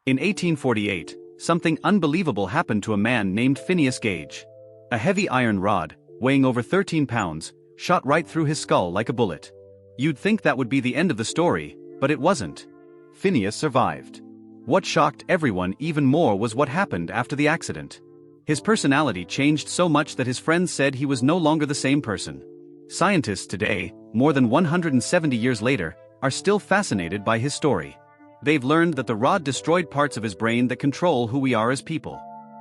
In 1848, something unbelievable happened to a man named Phineas Gage. A heavy iron rod, weighing over 13 pounds, shot right through his skull like a bullet. You'd think that would be the end of the story, but it wasn't. Phineas survived. What shocked everyone even more was what happened after the accident. His personality changed so much that his friends said he was no longer the same person. Scientists today, more than 170 years later, are still fascinated by his story. They've learned that the rod destroyed parts of his brain that control who we are as people.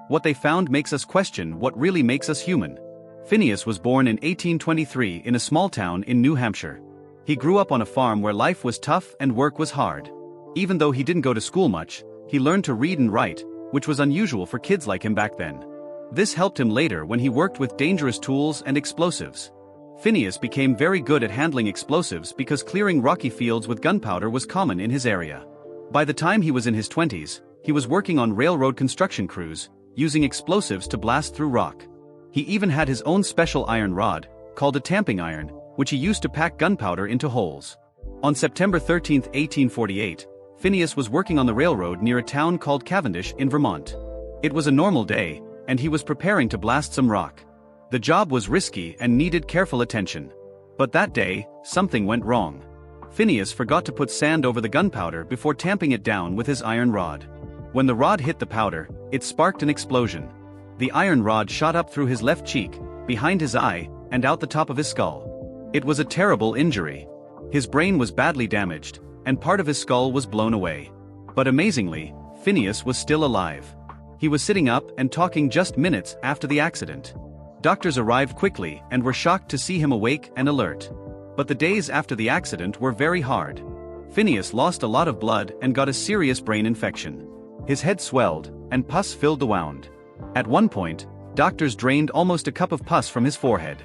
What they found makes us question what really makes us human. Phineas was born in 1823 in a small town in New Hampshire. He grew up on a farm where life was tough and work was hard. Even though he didn't go to school much, he learned to read and write, which was unusual for kids like him back then. This helped him later when he worked with dangerous tools and explosives. Phineas became very good at handling explosives because clearing rocky fields with gunpowder was common in his area. By the time he was in his 20s, he was working on railroad construction crews, using explosives to blast through rock. He even had his own special iron rod, called a tamping iron, which he used to pack gunpowder into holes. On September 13, 1848, Phineas was working on the railroad near a town called Cavendish in Vermont. It was a normal day, and he was preparing to blast some rock. The job was risky and needed careful attention. But that day, something went wrong. Phineas forgot to put sand over the gunpowder before tamping it down with his iron rod. When the rod hit the powder, it sparked an explosion. The iron rod shot up through his left cheek, behind his eye, and out the top of his skull. It was a terrible injury. His brain was badly damaged, and part of his skull was blown away. But amazingly, Phineas was still alive. He was sitting up and talking just minutes after the accident. Doctors arrived quickly and were shocked to see him awake and alert. But the days after the accident were very hard. Phineas lost a lot of blood and got a serious brain infection. His head swelled, and pus filled the wound. At one point, doctors drained almost a cup of pus from his forehead.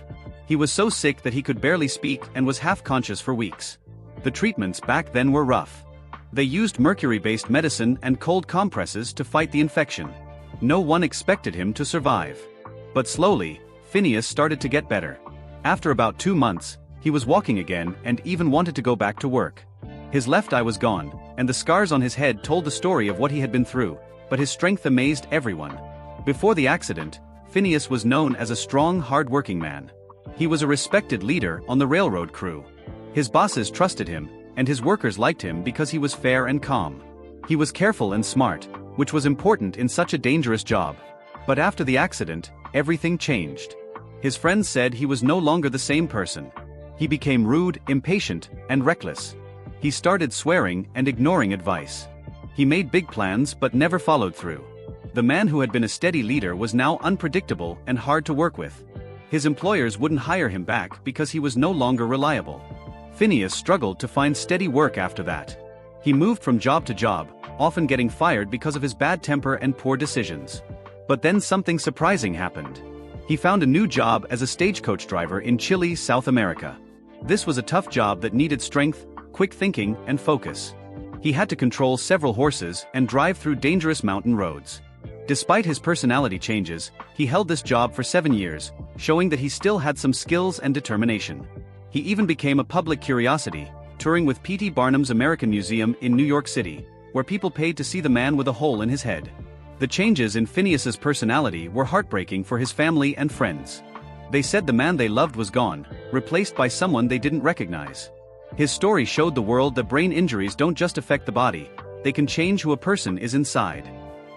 He was so sick that he could barely speak and was half-conscious for weeks. The treatments back then were rough. They used mercury-based medicine and cold compresses to fight the infection. No one expected him to survive. But slowly, Phineas started to get better. After about 2 months, he was walking again and even wanted to go back to work. His left eye was gone, and the scars on his head told the story of what he had been through, but his strength amazed everyone. Before the accident, Phineas was known as a strong, hard-working man. He was a respected leader on the railroad crew. His bosses trusted him, and his workers liked him because he was fair and calm. He was careful and smart, which was important in such a dangerous job. But after the accident, everything changed. His friends said he was no longer the same person. He became rude, impatient, and reckless. He started swearing and ignoring advice. He made big plans but never followed through. The man who had been a steady leader was now unpredictable and hard to work with. His employers wouldn't hire him back because he was no longer reliable. Phineas struggled to find steady work after that. He moved from job to job, often getting fired because of his bad temper and poor decisions. But then something surprising happened. He found a new job as a stagecoach driver in Chile, South America. This was a tough job that needed strength, quick thinking, and focus. He had to control several horses and drive through dangerous mountain roads. Despite his personality changes, he held this job for 7 years, showing that he still had some skills and determination. He even became a public curiosity, touring with P.T. Barnum's American Museum in New York City, where people paid to see the man with a hole in his head. The changes in Phineas's personality were heartbreaking for his family and friends. They said the man they loved was gone, replaced by someone they didn't recognize. His story showed the world that brain injuries don't just affect the body, they can change who a person is inside.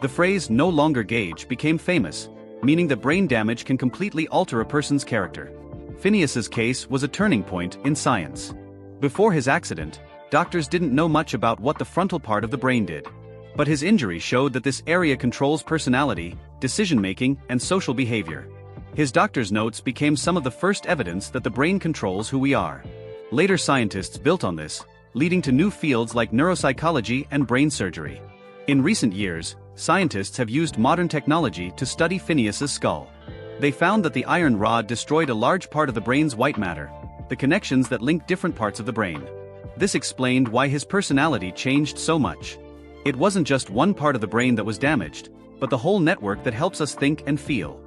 The phrase "no longer Gage" became famous, meaning that brain damage can completely alter a person's character. Phineas's case was a turning point in science. Before his accident, doctors didn't know much about what the frontal part of the brain did. But his injury showed that this area controls personality, decision-making, and social behavior. His doctor's notes became some of the first evidence that the brain controls who we are. Later scientists built on this, leading to new fields like neuropsychology and brain surgery. In recent years, scientists have used modern technology to study Phineas's skull. They found that the iron rod destroyed a large part of the brain's white matter, the connections that link different parts of the brain. This explained why his personality changed so much. It wasn't just one part of the brain that was damaged, but the whole network that helps us think and feel.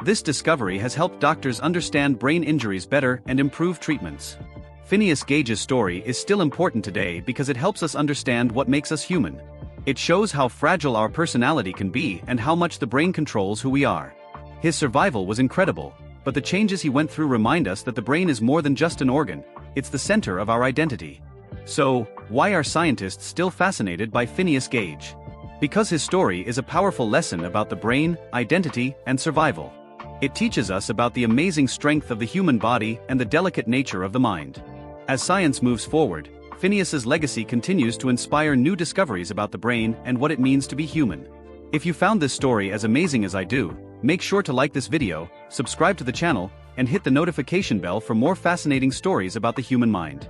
This discovery has helped doctors understand brain injuries better and improve treatments. Phineas Gage's story is still important today because it helps us understand what makes us human. It shows how fragile our personality can be and how much the brain controls who we are. His survival was incredible, but the changes he went through remind us that the brain is more than just an organ, it's the center of our identity. So, why are scientists still fascinated by Phineas Gage? Because his story is a powerful lesson about the brain, identity, and survival. It teaches us about the amazing strength of the human body and the delicate nature of the mind. As science moves forward, Phineas's legacy continues to inspire new discoveries about the brain and what it means to be human. If you found this story as amazing as I do, make sure to like this video, subscribe to the channel, and hit the notification bell for more fascinating stories about the human mind.